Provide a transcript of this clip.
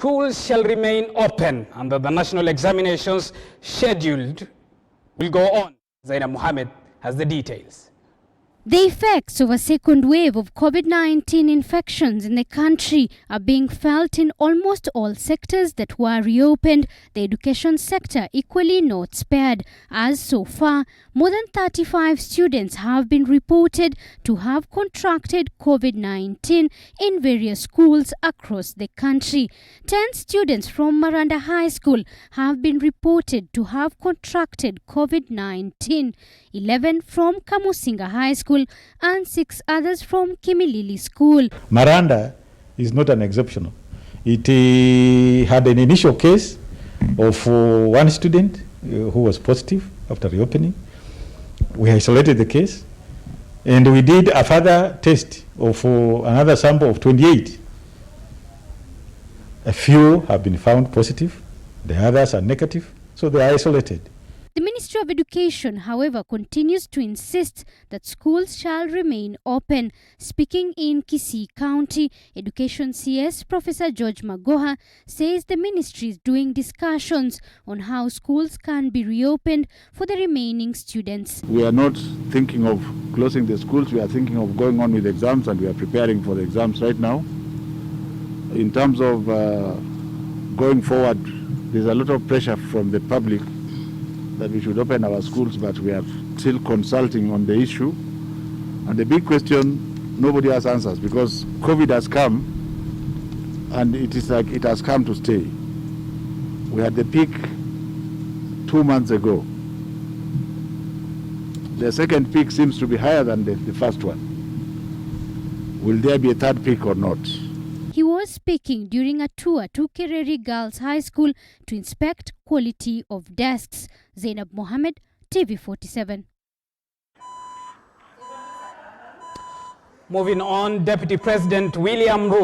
schools shall remain open and that the national examinations scheduled will go on. Zainab Mohammed has the details. The effects of a second wave of COVID-19 infections in the country are being felt in almost all sectors that were reopened, the education sector equally not spared, as so far more than 35 students have been reported to have contracted COVID-19 in various schools across the country. 10 students from Maranda High School have been reported to have contracted COVID-19, 11 from Kamusinga High School and 6 others from Kimilili School. Maranda is not an exceptional. It had an initial case of one student who was positive after reopening. We isolated the case and we did a further test of another sample of 28. A few have been found positive, the others are negative, so they are isolated. The Ministry of Education, however, continues to insist that schools shall remain open. Speaking in Kisii County, Education CS Professor George Magoha says the ministry is doing discussions on how schools can be reopened for the remaining students. We are not thinking of closing the schools, we are thinking of going on with exams, and we are preparing for the exams right now. In terms of going forward, there's a lot of pressure from the public that we should open our schools, but we are still consulting on the issue. And the big question, nobody has answers, because COVID has come and it is like it has come to stay. We had the peak 2 months ago. The second peak seems to be higher than the first one. Will there be a third peak or not? He was speaking during a tour to Kereri Girls High School to inspect quality of desks. Zainab Mohammed, TV47. Moving on, Deputy President William Ruto